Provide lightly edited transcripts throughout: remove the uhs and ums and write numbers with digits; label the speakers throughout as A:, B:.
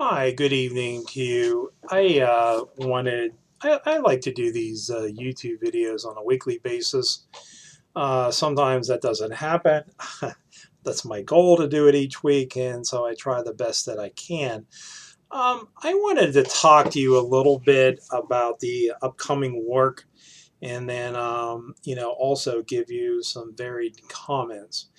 A: Hi, good evening to you. I like to do these YouTube videos on a weekly basis. Sometimes that doesn't happen. That's my goal to do it each week, and so I try the best that I can. I wanted to talk to you a little bit about the upcoming work and then, also give you some varied comments.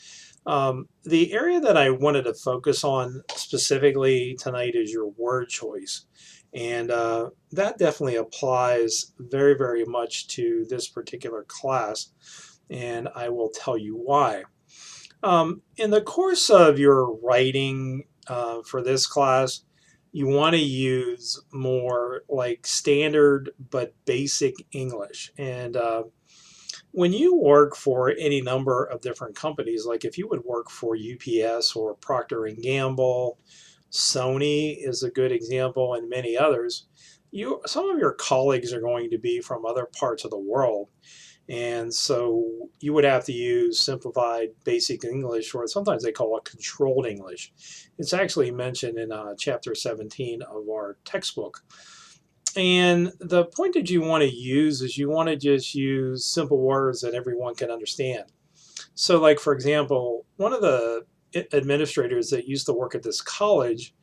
A: The area that I wanted to focus on specifically tonight is your word choice. And that definitely applies very, very much to this particular class. And I will tell you why. In the course of your writing for this class, you want to use more like standard but basic English. And when you work for any number of different companies, like if you would work for UPS or Procter and Gamble, Sony is a good example, and many others, some of your colleagues are going to be from other parts of the world. And so you would have to use simplified basic English, or sometimes they call it controlled English. It's actually mentioned in chapter 17 of our textbook. And the point that you want to use is you want to just use simple words that everyone can understand. So, like, for example, one of the administrators that used to work at this college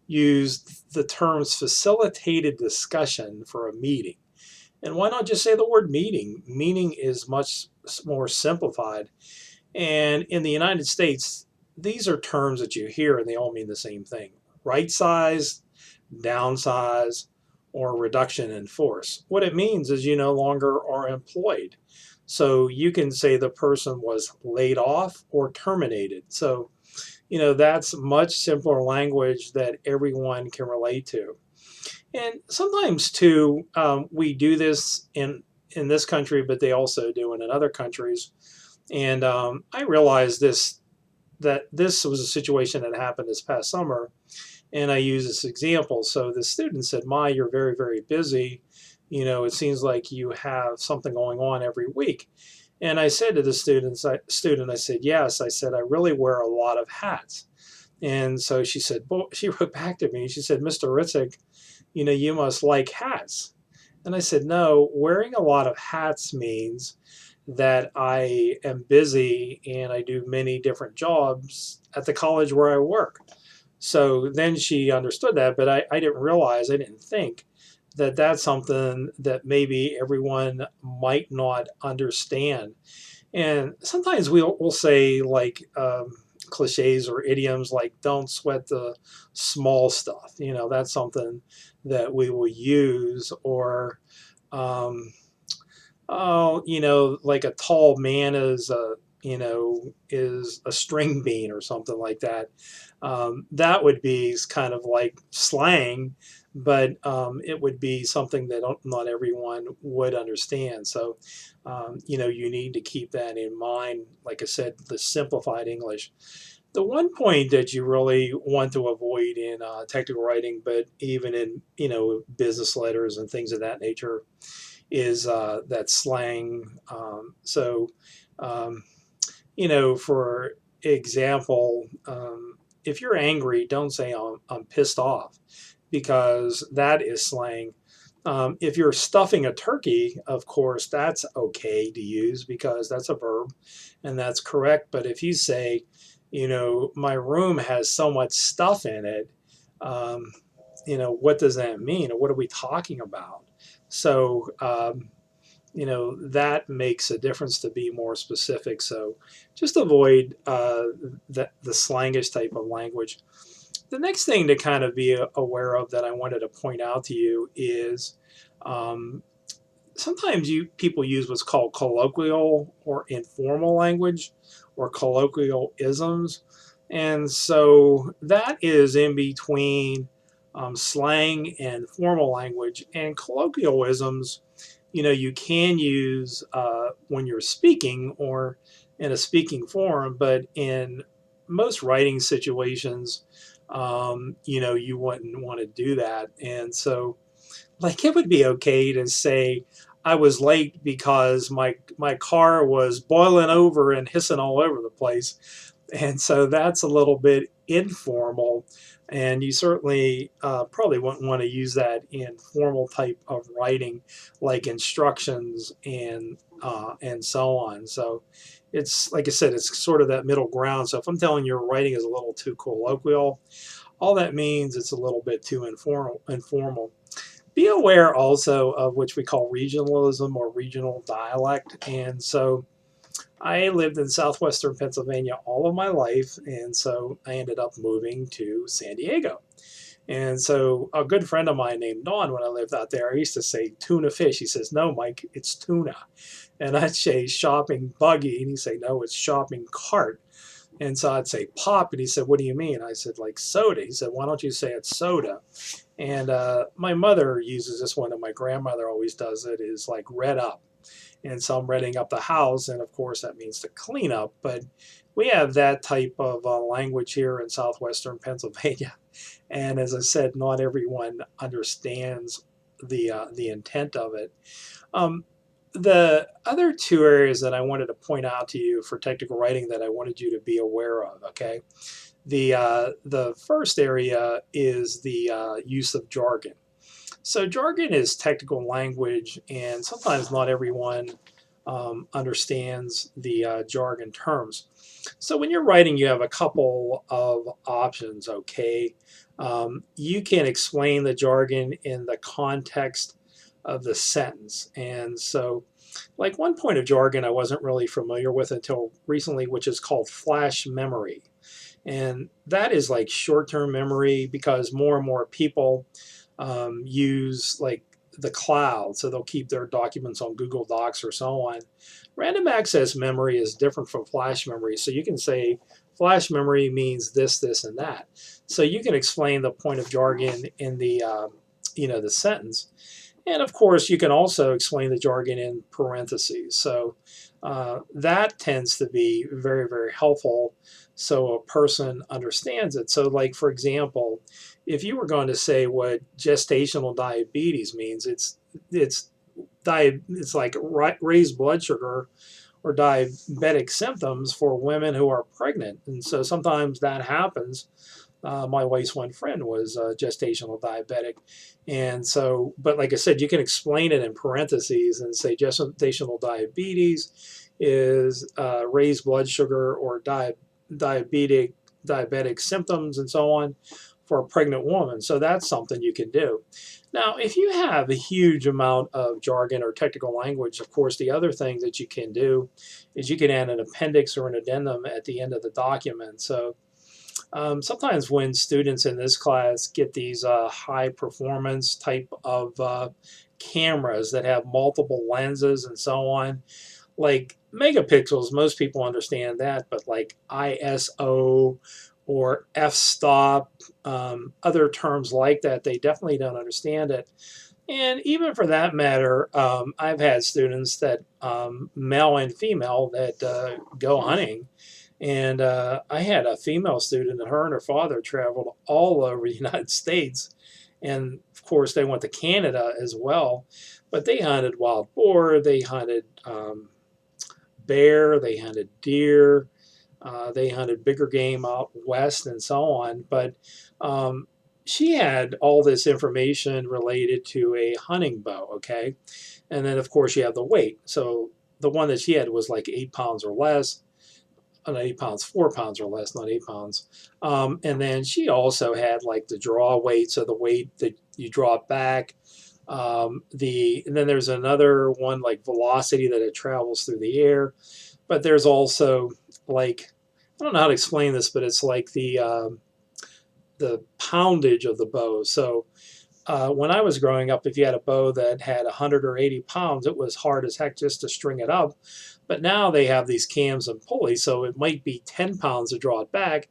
A: used the terms facilitated discussion for a meeting. And why not just say the word meeting? Meeting is much more simplified. And in the United States, these are terms that you hear and they all mean the same thing: right size, downsize, or reduction in force. What it means is you no longer are employed. So you can say the person was laid off or terminated. So, that's much simpler language that everyone can relate to. And sometimes too, we do this in this country, but they also do it in other countries. And I realized that this was a situation that happened this past summer, and I use this example. So the student said, "My, you're very, very busy. It seems like you have something going on every week." And I said to the student, I said, "Yes." I said, "I really wear a lot of hats." And so she said, she wrote back to me. She said, "Mr. Ritzik, you must like hats." And I said, "No, wearing a lot of hats means that I am busy and I do many different jobs at the college where I work." So then she understood that, but I I didn't think that that's something that maybe everyone might not understand. And sometimes we'll say like cliches or idioms like "don't sweat the small stuff." That's something that we will use, or um, oh, like a tall man is a string bean or something like that. That would be kind of like slang, but it would be something that not everyone would understand. So, you need to keep that in mind. Like I said, the simplified English. The one point that you really want to avoid in technical writing, but even in business letters and things of that nature, is that slang. Um, for example, if you're angry, don't say I'm pissed off, because that is slang. If you're stuffing a turkey, of course, that's okay to use because that's a verb and that's correct. But if you say, my room has so much stuff in it, um, what does that mean? Or what are we talking about? So, that makes a difference to be more specific. So just avoid the slangish type of language. The next thing to kind of be aware of that I wanted to point out to you is um, sometimes people use what's called colloquial or informal language or colloquialisms. And so that is in between slang and formal language. And colloquialisms, you can use when you're speaking or in a speaking forum, but in most writing situations, you wouldn't want to do that. And so, like, it would be okay to say, "I was late because my car was boiling over and hissing all over the place." And so that's a little bit informal. And you certainly probably wouldn't want to use that in formal type of writing, like instructions and so on. So it's like I said, it's sort of that middle ground. So if I'm telling you your writing is a little too colloquial, all that means it's a little bit too informal. Be aware also of which we call regionalism or regional dialect. And so I lived in southwestern Pennsylvania all of my life, and so I ended up moving to San Diego. And so a good friend of mine named Don, when I lived out there, I used to say tuna fish. He says, "No, Mike, it's tuna." And I'd say shopping buggy, and he'd say, "No, it's shopping cart." And so I'd say pop, and he said, "What do you mean?" I said, "Like soda." He said, "Why don't you say it's soda?" And my mother uses this one, and my grandmother always does it, is like red up. And so I'm reading up the house, and of course that means to clean up. But we have that type of language here in southwestern Pennsylvania, and as I said, not everyone understands the intent of it. Um, the other two areas that I wanted to point out to you for technical writing that I wanted you to be aware of, okay? The first area is the use of jargon. So jargon is technical language, and sometimes not everyone understands the jargon terms. So when you're writing, you have a couple of options, okay? You can explain the jargon in the context of the sentence. And so, like one point of jargon I wasn't really familiar with until recently, which is called flash memory. And that is like short-term memory because more and more people use like the cloud, so they'll keep their documents on Google Docs or so on. Random access memory is different from flash memory, so you can say flash memory means this, this, and that. So you can explain the point of jargon in the the sentence, and of course you can also explain the jargon in parentheses. So that tends to be very, very helpful so a person understands it. So like for example, if you were going to say what gestational diabetes means, it's like raised blood sugar or diabetic symptoms for women who are pregnant. And so sometimes that happens. My wife's one friend was gestational diabetic. And so, but like I said, you can explain it in parentheses and say gestational diabetes is raised blood sugar or diabetic symptoms and so on for a pregnant woman. So that's something you can do. Now, if you have a huge amount of jargon or technical language, of course, the other thing that you can do is you can add an appendix or an addendum at the end of the document. So sometimes when students in this class get these high performance type of cameras that have multiple lenses and so on, like megapixels, most people understand that, but like ISO or f-stop, other terms like that, they definitely don't understand it. And even for that matter, I've had students that, male and female, that go hunting. And I had a female student, and her and her father traveled all over the United States. And of course, they went to Canada as well. But they hunted wild boar, they hunted bear, they hunted deer, they hunted bigger game out west and so on. But she had all this information related to a hunting bow, okay? And then, of course, you have the weight. So the one that she had was like 8 pounds or less. Not 8 pounds, 4 pounds or less, not 8 pounds. And then she also had like the draw weight, so the weight that you draw it back. And then there's another one like velocity that it travels through the air. But there's also like, I don't know how to explain this, but it's like the poundage of the bow. So when I was growing up, if you had a bow that had 100 or 80 pounds, it was hard as heck just to string it up. But now they have these cams and pulleys, so it might be 10 pounds to draw it back,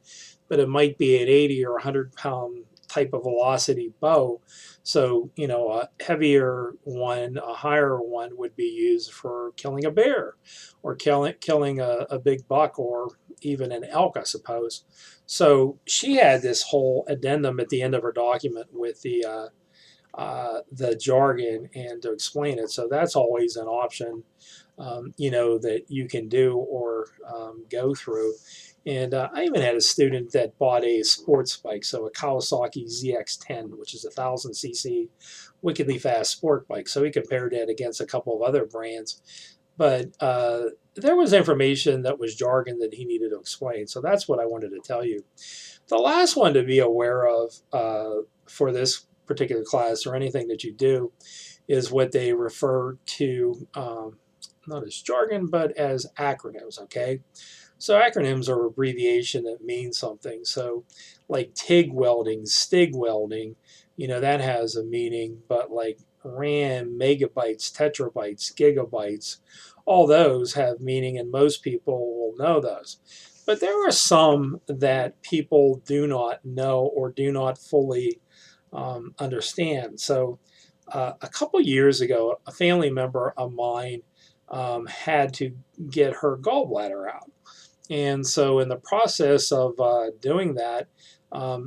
A: but it might be an 80 or 100-pound type of velocity bow. So, a heavier one, a higher one would be used for killing a bear or killing a big buck or even an elk, I suppose. So she had this whole addendum at the end of her document with the the jargon and to explain it. So that's always an option, that you can do or go through. And I even had a student that bought a sports bike, so a Kawasaki ZX10, which is a 1000cc wickedly fast sport bike. So he compared that against a couple of other brands. But there was information that was jargon that he needed to explain. So that's what I wanted to tell you. The last one to be aware of for this particular class or anything that you do is what they refer to not as jargon, but as acronyms, okay? So acronyms are abbreviation that mean something. So like TIG welding, STIG welding, that has a meaning, but like RAM, megabytes, terabytes, gigabytes, all those have meaning and most people will know those. But there are some that people do not know or do not fully understand. So a couple years ago, a family member of mine had to get her gallbladder out. And so in the process of doing that,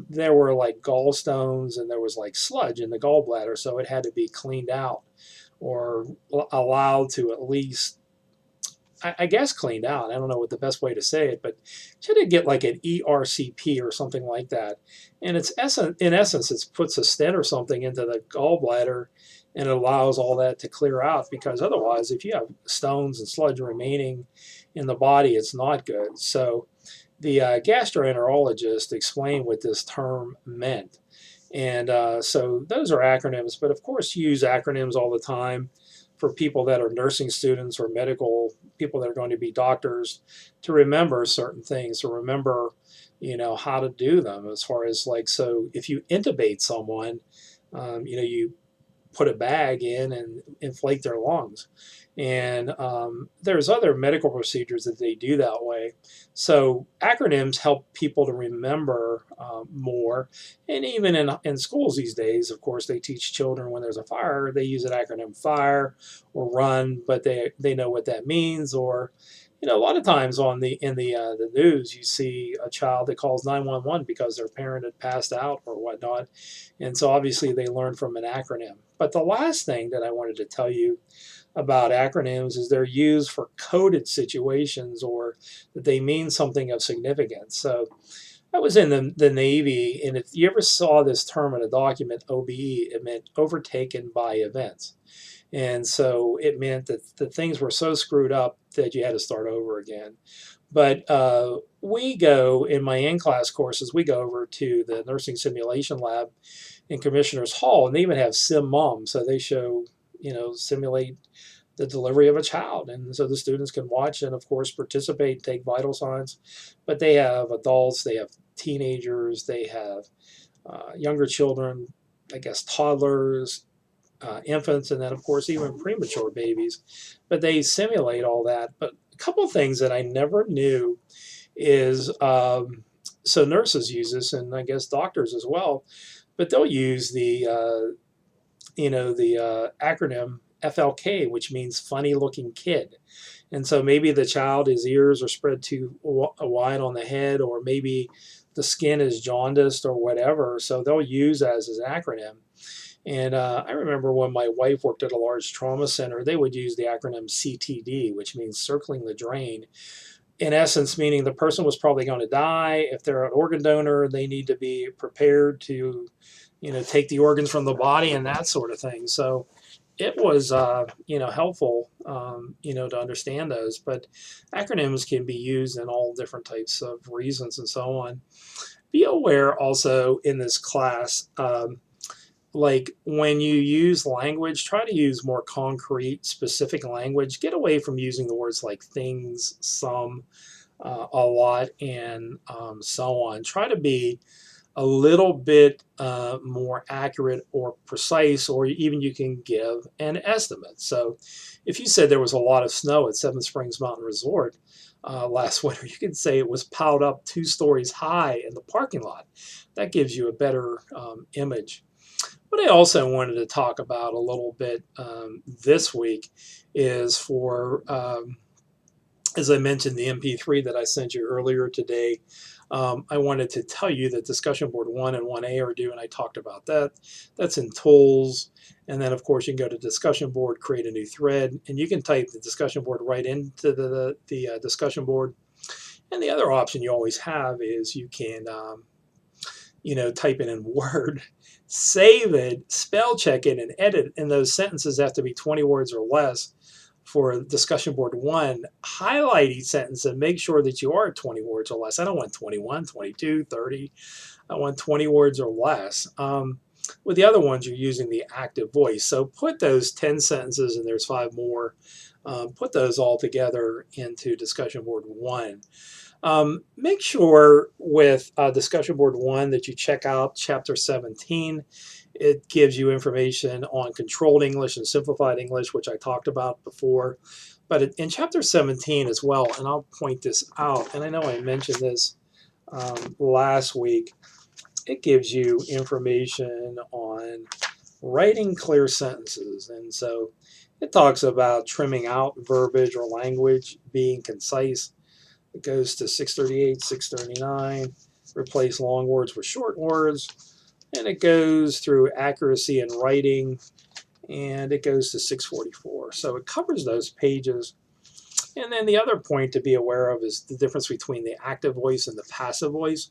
A: there were like gallstones and there was like sludge in the gallbladder. So it had to be cleaned out or allowed to at least, I guess, cleaned out. I don't know what the best way to say it, but she had to get like an ERCP or something like that. And in essence, it puts a stent or something into the gallbladder and it allows all that to clear out, because otherwise, if you have stones and sludge remaining in the body, it's not good. So the gastroenterologist explained what this term meant. And so those are acronyms, but of course you use acronyms all the time for people that are nursing students or medical people that are going to be doctors to remember certain things, to remember, how to do them, as far as like, so if you intubate someone, you put a bag in and inflate their lungs. And there's other medical procedures that they do that way. So acronyms help people to remember more. And even in schools these days, of course, they teach children when there's a fire, they use an acronym FIRE or RUN, but they know what that means. Or a lot of times in the news, you see a child that calls 911 because their parent had passed out or whatnot, and so obviously they learn from an acronym. But the last thing that I wanted to tell you about acronyms is they're used for coded situations or that they mean something of significance. So I was in the Navy, and if you ever saw this term in a document, OBE, it meant overtaken by events. And so it meant that the things were so screwed up that you had to start over again. But we go, in my in-class courses, we go over to the nursing simulation lab in Commissioner's Hall, and they even have sim mom. So they show, simulate the delivery of a child. And so the students can watch and, of course, participate, take vital signs. But they have adults, they have teenagers, they have younger children, I guess toddlers, infants, and then of course even premature babies. But they simulate all that. But a couple of things that I never knew is so nurses use this, and I guess doctors as well. But they'll use the acronym FLK, which means funny looking kid. And so maybe the child, his ears are spread too wide on the head, or maybe the skin is jaundiced or whatever. So they'll use as an acronym. And I remember when my wife worked at a large trauma center, they would use the acronym CTD, which means circling the drain. In essence, meaning the person was probably going to die. If they're an organ donor, they need to be prepared to, take the organs from the body and that sort of thing. So it was, helpful, to understand those. But acronyms can be used in all different types of reasons and so on. Be aware also in this class, like when you use language, try to use more concrete, specific language. Get away from using the words like things, some, a lot, and so on. Try to be a little bit more accurate or precise, or even you can give an estimate. So if you said there was a lot of snow at Seven Springs Mountain Resort last winter, you can say it was piled up 2 stories high in the parking lot. That gives you a better image. What I also wanted to talk about a little bit this week is for, as I mentioned, the MP3 that I sent you earlier today. I wanted to tell you that discussion board 1 and 1A are due, and I talked about that. That's in tools. And then, of course, you can go to discussion board, create a new thread, and you can type the discussion board right into the discussion board. And the other option you always have is you can, type it in Word, save it, spell check it, and edit. And those sentences have to be 20 words or less. For discussion board 1, highlight each sentence and make sure that you are 20 words or less. I don't want 21, 22, 30. I want 20 words or less. With the other ones, you're using the active voice. So put those 10 sentences, and there's 5 more, put those all together into discussion board 1. Make sure with discussion board 1 that you check out chapter 17. It gives you information on controlled English and simplified English, which I talked about before. But in chapter 17 as well, and I'll point this out, and I know I mentioned this last week, it gives you information on writing clear sentences. And so it talks about trimming out verbiage or language, being concise. It goes to 638, 639, replace long words with short words. And it goes through accuracy in writing, and it goes to 644. So it covers those pages. And then the other point to be aware of is the difference between the active voice and the passive voice.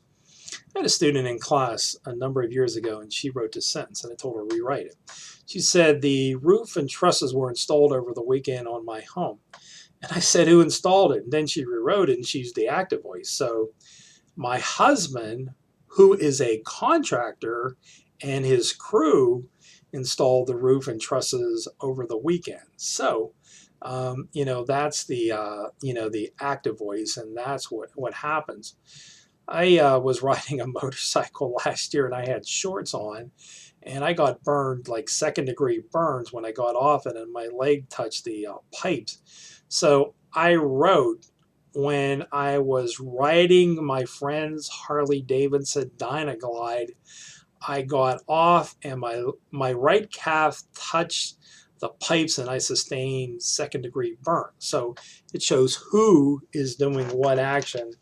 A: I had a student in class a number of years ago, and she wrote this sentence, and I told her to rewrite it. She said, "The roof and trusses were installed over the weekend on my home." And I said, "Who installed it?" And then she rewrote it, and she used the active voice. So my husband, who is a contractor, and his crew installed the roof and trusses over the weekend. So, that's the active voice, and that's what happens. I was riding a motorcycle last year, and I had shorts on, and I got burned, like second-degree burns when I got off it, and my leg touched the pipes. So I wrote, when I was riding my friend's Harley Davidson Dynaglide, I got off and my right calf touched the pipes and I sustained second-degree burn. So it shows who is doing what action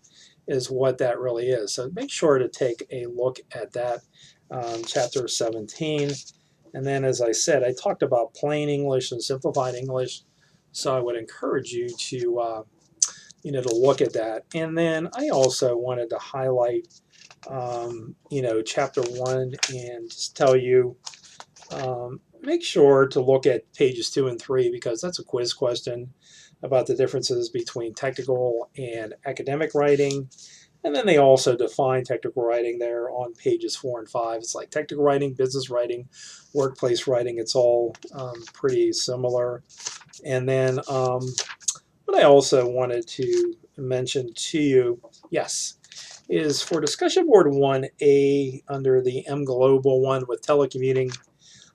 A: is what that really is. So make sure to take a look at that, chapter 17. And then, as I said, I talked about plain English and simplified English. So I would encourage you to to look at that. And then I also wanted to highlight, chapter 1 and just tell you, make sure to look at pages 2 and 3 because that's a quiz question about the differences between technical and academic writing. And then they also define technical writing there on pages 4 and 5. It's like technical writing, business writing, workplace writing. It's all pretty similar. And then what I also wanted to mention to you, yes, is for discussion board 1A under the M Global one with telecommuting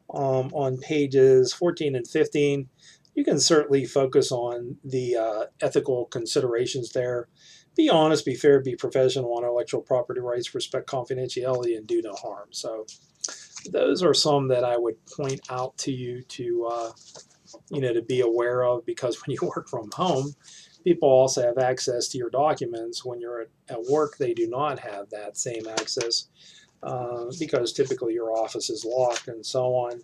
A: on pages 14 and 15, you can certainly focus on the ethical considerations there. Be honest, be fair, be professional on intellectual property rights, respect confidentiality, and do no harm. So those are some that I would point out to you to to be aware of, because when you work from home, people also have access to your documents. When you're at work, they do not have that same access because typically your office is locked and so on.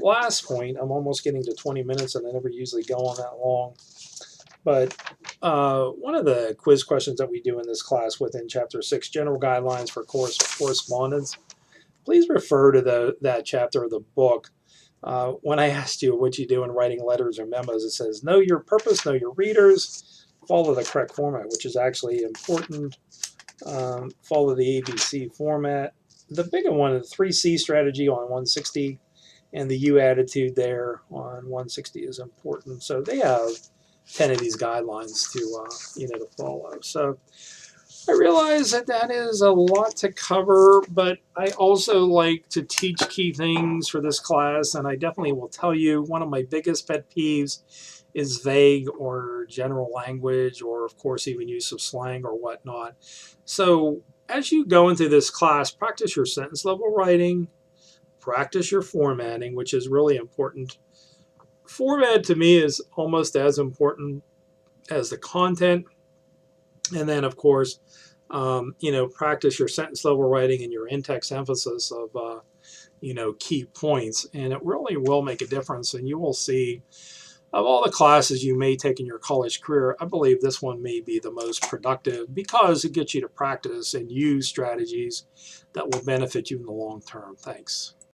A: Last point, I'm almost getting to 20 minutes and I never usually go on that long. But one of the quiz questions that we do in this class within Chapter 6, General Guidelines for Correspondence, please refer to that chapter of the book. When I asked you what you do in writing letters or memos, it says, know your purpose, know your readers, follow the correct format, which is actually important. Follow the ABC format. The bigger one, the 3C strategy on 160, and the U attitude there on 160 is important. So they have 10 of these guidelines to follow. So I realize that is a lot to cover, but I also like to teach key things for this class, and I definitely will tell you one of my biggest pet peeves is vague or general language, or of course even use of slang or whatnot. So as you go into this class, practice your sentence level writing, practice your formatting, which is really important. Format to me is almost as important as the content. And then, of course, practice your sentence level writing and your in-text emphasis of, key points. And it really will make a difference. And you will see, of all the classes you may take in your college career, I believe this one may be the most productive because it gets you to practice and use strategies that will benefit you in the long term. Thanks.